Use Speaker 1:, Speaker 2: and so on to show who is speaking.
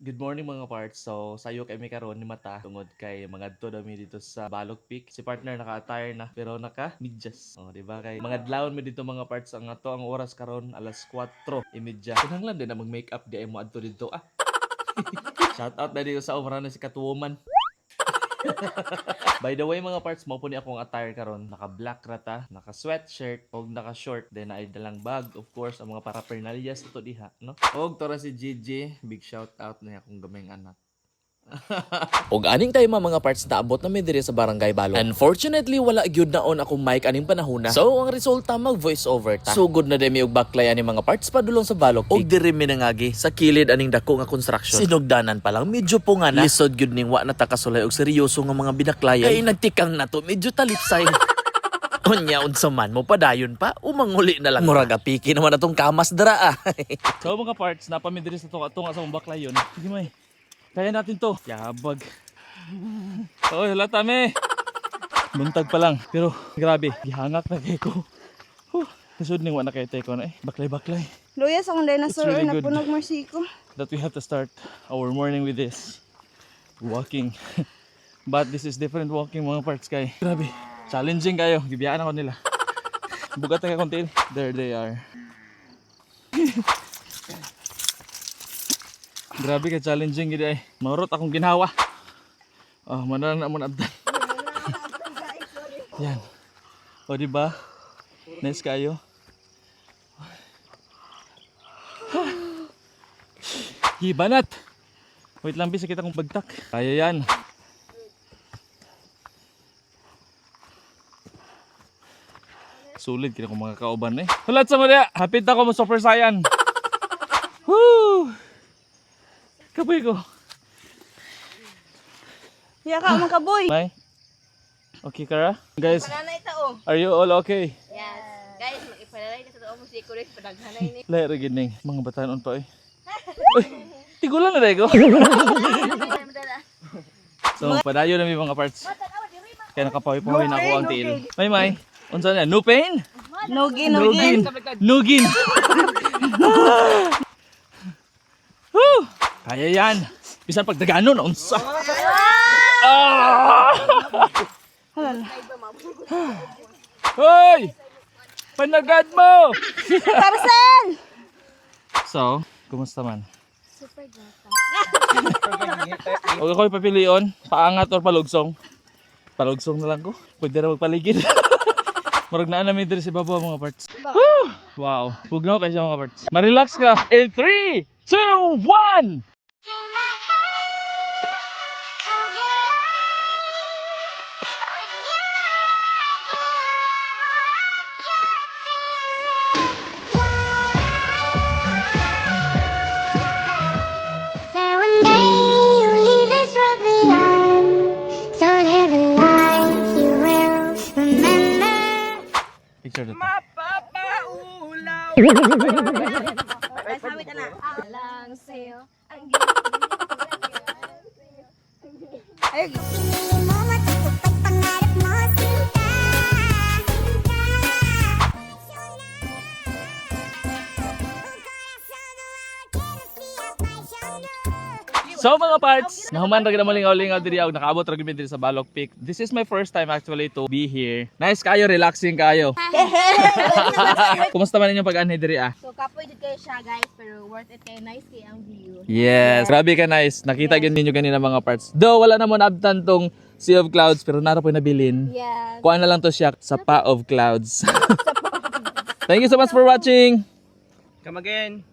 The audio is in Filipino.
Speaker 1: Good morning mga parts. So, sayo kami karon ni Mata tungod kay mga adto dami dito sa Balok Peak. Si partner naka-attire na pero naka-medyas. Oh, di ba kay mga adlawon mi dito mga parts ang ato ang oras karon alas 4:30. Kinahanglan din na mag-makeup di ay mo adto dito. Shout out na dito sa umra na si Catwoman. By the way mga parts, mo po ni akong attire karon. Naka-black rata, naka-sweatshirt, og naka-short, then ay dalang bag, of course, ang mga paraphernalias ito diha, no? Og tora si Gigi, big shout out na akong gamayng anak.
Speaker 2: Og aning tayo mga parts na abot na may diri sa Barangay Balok. Unfortunately, wala gyud naon akong mic aning panahona. So, ang resulta mag voice over ta. Sugod na demi og baklay ani mga parts padulong sa Balok. Og diri mi nangagi sa kilid aning dako nga construction. Sinugdanan pa lang medyo punga na. Lisod gyud ning wa na ta kasulay og seryoso nga mga binaklayan. Kay nagtikang na to medyo talipsay. Unya unsa man mo padayon pa umanguli na lang. Murag apiki naman atong kamas dara.
Speaker 1: So mga parts, napamidiri sa tunga sa baklayon. Sige may. Kaya natin to. Yabag. Oh, halata me. Buntag pa lang. Pero grabe, gihangak na kay ko. Nasud ning wa na kay ko na Baklay-baklay.
Speaker 3: Luya sa akong dinosaur
Speaker 1: It's really
Speaker 3: na
Speaker 1: good.
Speaker 3: punog marsiko.
Speaker 1: That we have to start our morning with this walking. But this is different walking mga parts kay. Grabe. Challenging kayo. Gibiyaan ako nila. Bugat na ka konti. There they are. Grabe ka challenging gid ay. Marot akong ginawa. Manana na mo na abdan. Yan. O di ba? Nice kayo. Gibanat. Wait lang bisa kita kung bagtak. Kaya yan. Sulit kita kung mga kauban Hulat sa mga hapit ako mo Super Saiyan. Woo! Kapoy ko.
Speaker 3: Hiya ka mga kaboy.
Speaker 1: May? Okay ka ra? Guys,
Speaker 3: Pananay tao.
Speaker 1: are you all okay?
Speaker 3: Yes. Guys, mag-ipalalay na sa tao musiko rin padaghanay ni.
Speaker 1: Lahat rin gining. Mga batanon pa Uy, tigulan na dego. So, padayo na may mga parts. Kaya nakapawi-pawi na ako ang tiil. May. Unsa na? No pain?
Speaker 3: Nugin.
Speaker 1: Nugin. Woo! Kaya yan. Bisan pagdaganon, unsa.
Speaker 3: Halala.
Speaker 1: Hoy! Panagad mo!
Speaker 3: Tarzan!
Speaker 1: So, kumusta man?
Speaker 3: Super gata.
Speaker 1: Huwag ako'y papilion, paangat or palugsong. Palugsong na lang ko. Pwede na magpaligid. Marag na namin dito si Babo mga parts. Woo! Wow. Huwag na kayo siya mga parts. Marelax ka. In 3, 2, 1! Picture dito.
Speaker 3: Mapapaulaw. Ay, sabi ka na. Lang sa'yo. Ang ay,
Speaker 1: So mga parts, nahuman ra gid mo lingaw-lingaw diri og nakaabot ra gid mi diri sa Balok Peak. This is my first time actually to be here. Nice kayo, relaxing kayo. Kumusta man inyong pag-anhi diri
Speaker 3: So, kapoy dito kayo siya guys, pero worth it kayo. Nice kayo ang view.
Speaker 1: Yes, grabe ka nice. Nakita gyud ninyo kanina mga parts. Though wala na mo naabtan tong Sea of Clouds pero nara po nabilin.
Speaker 3: Yes.
Speaker 1: Kuha na lang to siya sa Pa of Clouds. Thank you so much for watching.
Speaker 4: Come again.